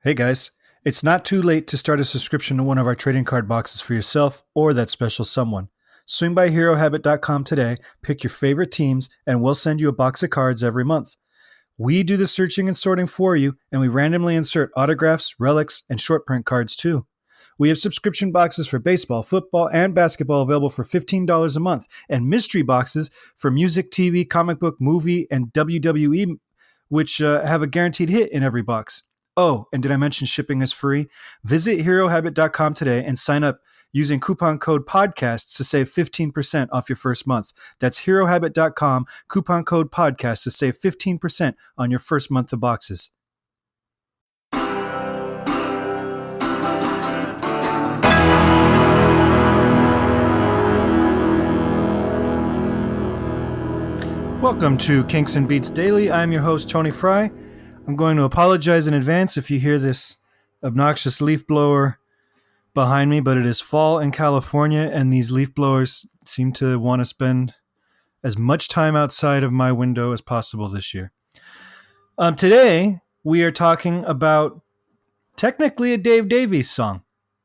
Hey guys, it's not too late to start a subscription to one of our trading card boxes for yourself or that special someone. Swing by HeroHabit.com today, pick your favorite teams, and we'll send you a box of cards every month. We do the searching and sorting for you, and we randomly insert autographs, relics, and short print cards too. We have subscription boxes for baseball, football, and basketball available for $15 a month, and mystery boxes for music, TV, comic book, movie, and WWE, which have a guaranteed hit in every box. Oh, and did I mention shipping is free? Visit HeroHabit.com today and sign up using coupon code PODCASTS to save 15% off your first month. That's HeroHabit.com, coupon code PODCASTS to save 15% on your first month of boxes. Welcome to Kinks and Beats Daily. I'm your host, Tony Fry. I'm going to apologize in advance if you hear this obnoxious leaf blower behind me, but it is fall in California, and these leaf blowers seem to want to spend as much time outside of my window as possible this year. Today, we are talking about technically a Dave Davies song,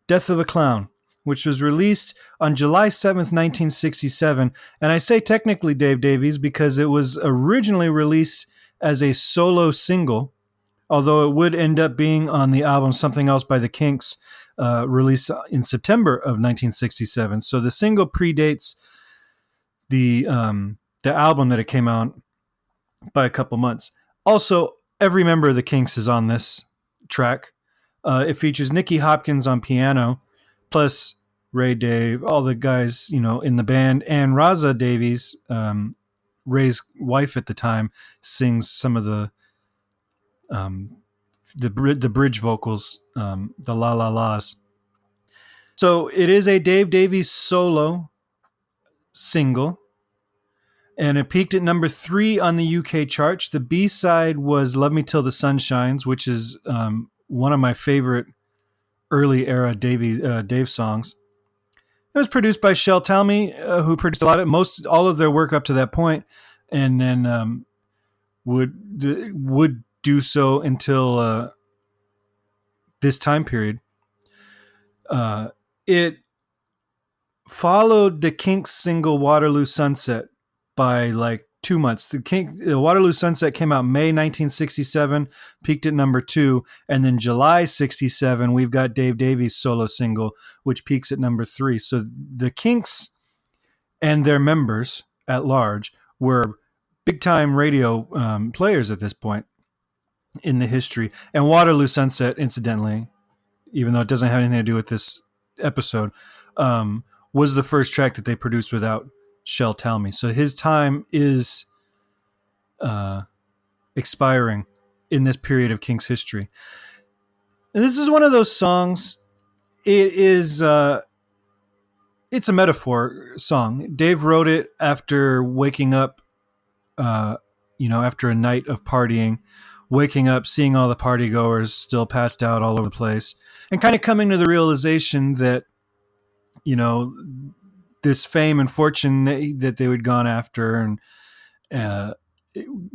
Death of a Clown, which was released on July 7th, 1967. And I say technically Dave Davies because it was originally released as a solo single, although it would end up being on the album Something Else by the Kinks, released in September of 1967. So the single predates the album that it came out by a couple months. Also, every member of the Kinks is on this track. It features Nicky Hopkins on piano, plus Ray Dave, all the guys, in the band, and Raza Davies, Ray's wife at the time, sings some of the bridge vocals, the la la las. So it is a Dave Davies solo single, and it peaked at number 3 on the UK charts. The B-side was Love Me Till the Sun Shines, which is one of my favorite early era Dave songs. It was produced by Shel Talmy, who produced all of their work up to that point, and then would do so until this time period. It followed the Kinks single Waterloo Sunset by like 2 months. The Waterloo Sunset came out May 1967, peaked at number 2, and then July 67 we've got Dave Davies' solo single, which peaks at number 3. So the Kinks and their members at large were big-time radio players at this point in the history. And Waterloo Sunset, incidentally, even though it doesn't have anything to do with this episode, was the first track that they produced without Shel Talmy. So his time is expiring in this period of Kinks history. And this is one of those songs. It's a metaphor song. Dave wrote it after waking up, after a night of partying, waking up, seeing all the party goers still passed out all over the place, and kind of coming to the realization that, this fame and fortune that they had gone after, and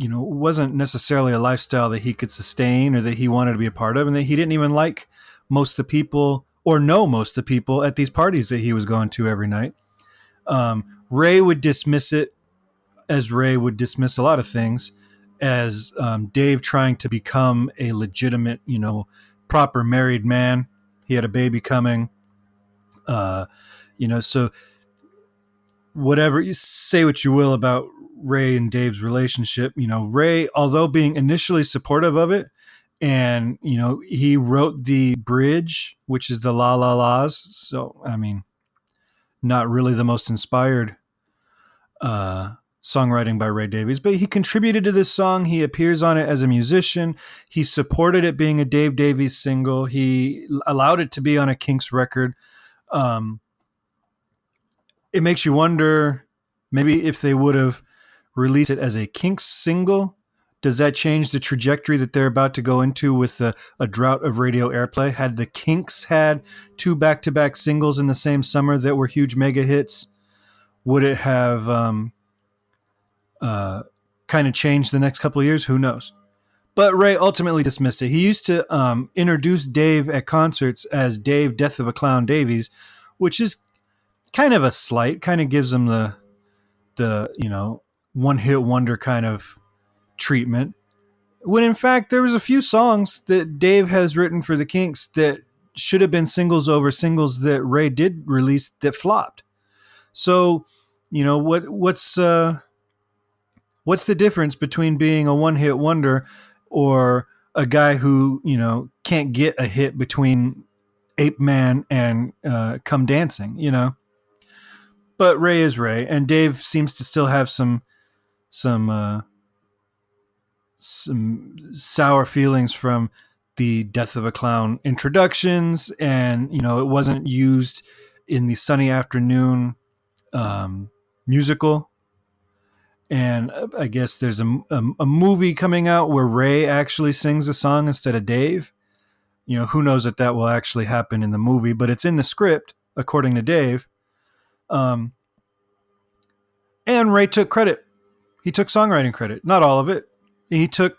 wasn't necessarily a lifestyle that he could sustain or that he wanted to be a part of, and that he didn't even like most of the people or know most of the people at these parties that he was going to every night. Ray would dismiss it, as Ray would dismiss a lot of things, as Dave trying to become a legitimate, proper married man. He had a baby coming, so whatever you say, what you will about Ray and Dave's relationship, Ray, although being initially supportive of it, and, he wrote the bridge, which is the La La La's. So, I mean, not really the most inspired songwriting by Ray Davies, but he contributed to this song. He appears on it as a musician. He supported it being a Dave Davies single. He allowed it to be on a Kinks record. It makes you wonder, maybe if they would have released it as a Kinks single, does that change the trajectory that they're about to go into with a drought of radio airplay? Had the Kinks had 2 back-to-back singles in the same summer that were huge mega hits, would it have kind of changed the next couple of years? Who knows? But Ray ultimately dismissed it. He used to introduce Dave at concerts as Dave Death of a Clown Davies, which is kind of a slight, kind of gives him the one hit wonder kind of treatment. When in fact there was a few songs that Dave has written for the Kinks that should have been singles over singles that Ray did release that flopped. So, what's the difference between being a one hit wonder or a guy who can't get a hit between Ape Man and Come Dancing? But Ray is Ray, and Dave seems to still have some sour feelings from the Death of a Clown introductions, and it wasn't used in the Sunny Afternoon musical. And I guess there's a movie coming out where Ray actually sings a song instead of Dave. Who knows if that will actually happen in the movie, but it's in the script, according to Dave. And Ray took credit. He took songwriting credit. Not all of it. He took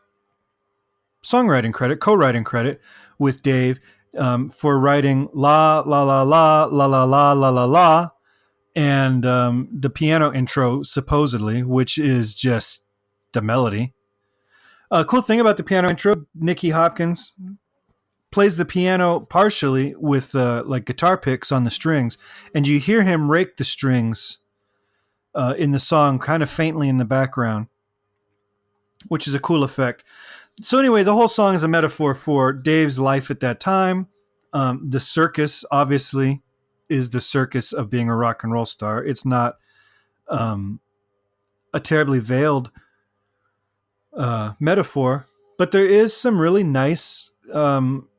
songwriting credit, co-writing credit with Dave for writing La La La La La La La La La La and the piano intro, supposedly, which is just the melody. A cool thing about the piano intro, Nicky Hopkins plays the piano partially with like guitar picks on the strings, and you hear him rake the strings in the song kind of faintly in the background, which is a cool effect. So anyway, the whole song is a metaphor for Dave's life at that time. The circus, obviously, is the circus of being a rock and roll star. It's not a terribly veiled metaphor, but there is some really nice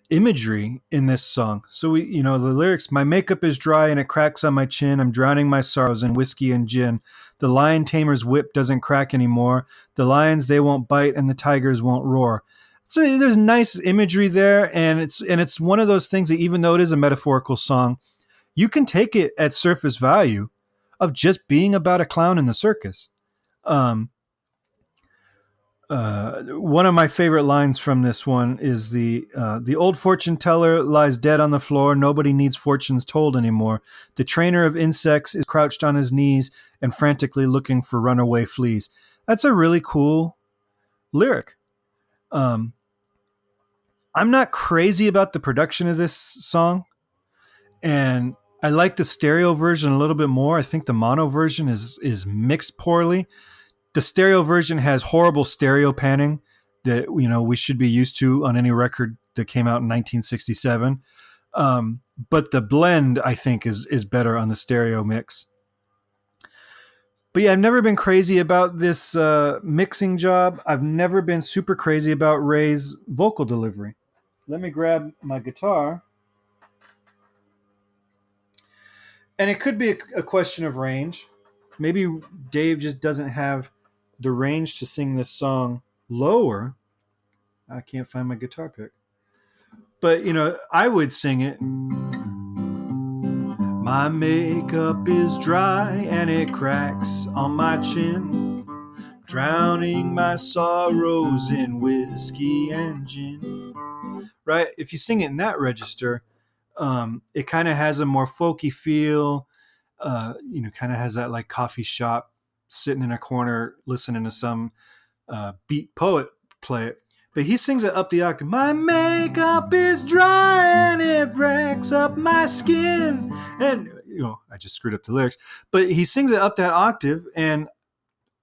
imagery in this song. So the lyrics: my makeup is dry and it cracks on my chin. I'm drowning my sorrows in whiskey and gin. The lion tamer's whip doesn't crack anymore. The lions, they won't bite, and the tigers won't roar. So there's nice imagery there, and it's one of those things that, even though it is a metaphorical song, you can take it at surface value of just being about a clown in the circus. One of my favorite lines from this one is the old fortune teller lies dead on the floor. Nobody needs fortunes told anymore. The trainer of insects is crouched on his knees and frantically looking for runaway fleas. That's a really cool lyric. I'm not crazy about the production of this song, and I like the stereo version a little bit more. I think the mono version is mixed poorly. The stereo version has horrible stereo panning that we should be used to on any record that came out in 1967. But the blend, I think, is better on the stereo mix. But yeah, I've never been crazy about this mixing job. I've never been super crazy about Ray's vocal delivery. Let me grab my guitar. And it could be a question of range. Maybe Dave just doesn't have the range to sing this song lower. I can't find my guitar pick. But, I would sing it. My makeup is dry and it cracks on my chin, drowning my sorrows in whiskey and gin. Right? If you sing it in that register, it kind of has a more folky feel. Kind of has that like coffee shop sitting in a corner listening to some beat poet play it. But he sings it up the octave. My makeup is dry and it breaks up my skin. And, I just screwed up the lyrics. But he sings it up that octave. And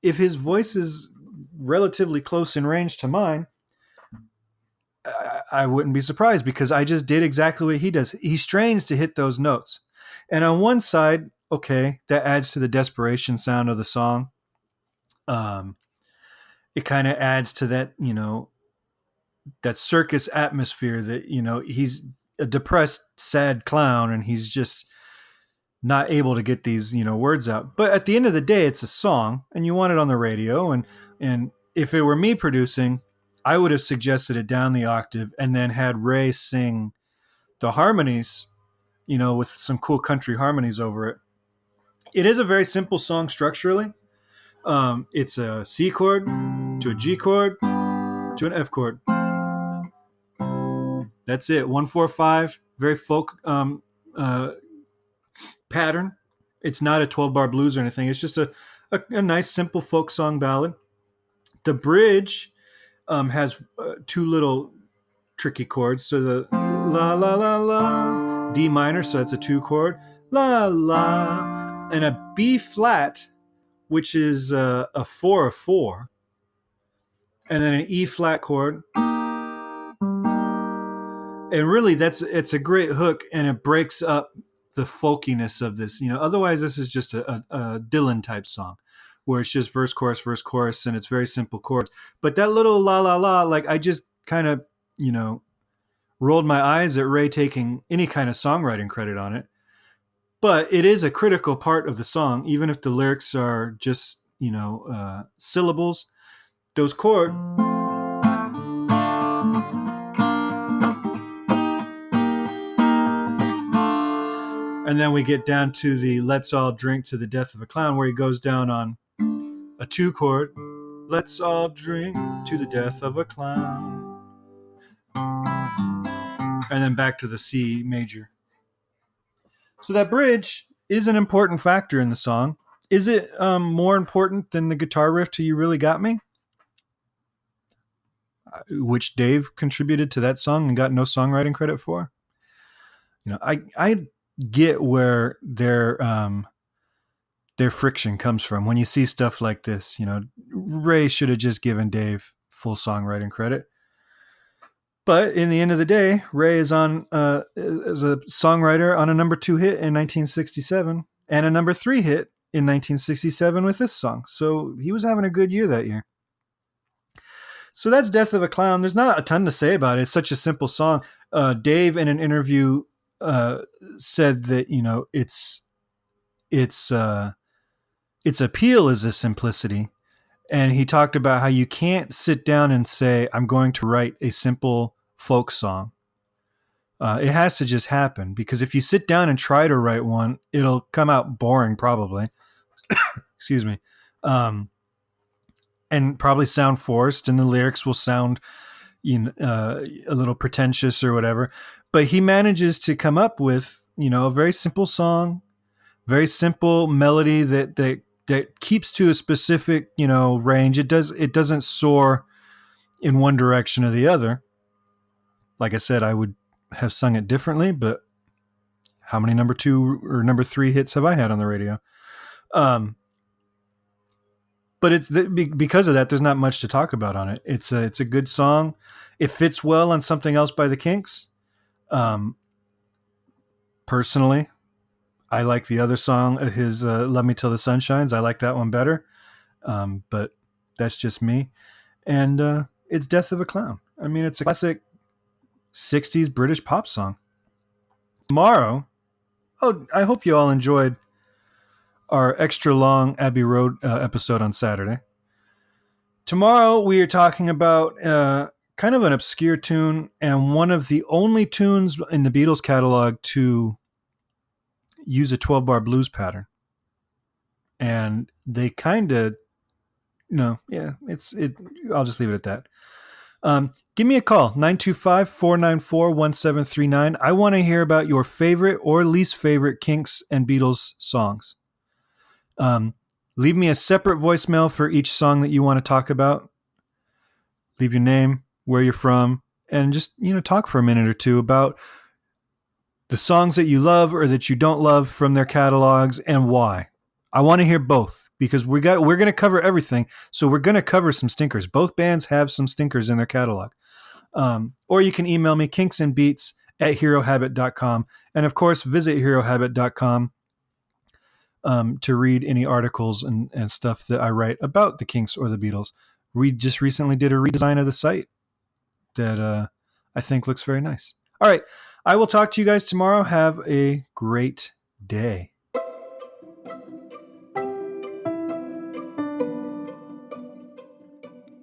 if his voice is relatively close in range to mine, I wouldn't be surprised, because I just did exactly what he does. He strains to hit those notes. And on one side, okay, that adds to the desperation sound of the song. It kind of adds to that, that circus atmosphere that, he's a depressed, sad clown and he's just not able to get these, words out. But at the end of the day, it's a song and you want it on the radio. And if it were me producing, I would have suggested it down the octave and then had Ray sing the harmonies, with some cool country harmonies over it. It is a very simple song structurally. It's a C chord to a G chord to an F chord. That's it. 1-4-5. Very folk pattern. It's not a 12-bar blues or anything. It's just a nice, simple folk song ballad. The bridge has two little tricky chords. So the la la la la, D minor, so that's a 2 chord, la la, and a B flat, which is a 4/4, and then an E flat chord. And really, it's a great hook, and it breaks up the folkiness of this. Otherwise this is just a Dylan type song, where it's just verse, chorus, and it's very simple chords. But that little la la la, like I just kind of, rolled my eyes at Ray taking any kind of songwriting credit on it. But it is a critical part of the song, even if the lyrics are just, syllables. Those chords. And then we get down to the let's all drink to the death of a clown, where he goes down on a 2 chord. Let's all drink to the death of a clown. And then back to the C major. So that bridge is an important factor in the song. Is it more important than the guitar riff to You Really Got Me? Which Dave contributed to that song and got no songwriting credit for. I get where their friction comes from when you see stuff like this. Ray should have just given Dave full songwriting credit. But in the end of the day, Ray is on as a songwriter on a number 2 hit in 1967 and a number 3 hit in 1967 with this song. So he was having a good year that year. So that's Death of a Clown. There's not a ton to say about it. It's such a simple song. Dave, in an interview, said that its appeal is a simplicity, and he talked about how you can't sit down and say, I'm going to write a simple folk song. It has to just happen, because if you sit down and try to write one, it'll come out boring probably. Excuse me. And probably sound forced, and the lyrics will sound a little pretentious or whatever. But he manages to come up with a very simple song, very simple melody that keeps to a specific range. It doesn't soar in one direction or the other. Like I said, I would have sung it differently, but how many number 2 or number 3 hits have I had on the radio? But it's because of that, there's not much to talk about on it. It's a good song. It fits well on something else by the Kinks. Personally, I like the other song, his Love Me Till the Sun Shines. I like that one better. But that's just me. And it's Death of a Clown. I mean, it's a classic 60s British pop song. Tomorrow, I hope you all enjoyed our extra long Abbey Road episode on Saturday. Tomorrow we are talking about kind of an obscure tune, and one of the only tunes in the Beatles catalog to use a 12-bar blues pattern. And they kind of, I'll just leave it at that. Give me a call, 925-494-1739. I want to hear about your favorite or least favorite Kinks and Beatles songs. Leave me a separate voicemail for each song that you want to talk about. Leave your name, where you're from, and just, talk for a minute or two about the songs that you love or that you don't love from their catalogs and why. I want to hear both, because we're going to cover everything. So we're going to cover some stinkers. Both bands have some stinkers in their catalog. Or you can email me, kinksandbeats@herohabit.com. And of course, visit herohabit.com to read any articles and stuff that I write about the Kinks or the Beatles. We just recently did a redesign of the site that I think looks very nice. All right. I will talk to you guys tomorrow. Have a great day.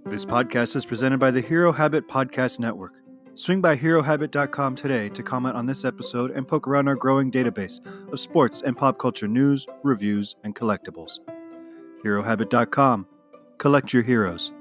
This podcast is presented by the Hero Habit Podcast Network. Swing by HeroHabit.com today to comment on this episode and poke around our growing database of sports and pop culture news, reviews, and collectibles. HeroHabit.com. Collect your heroes.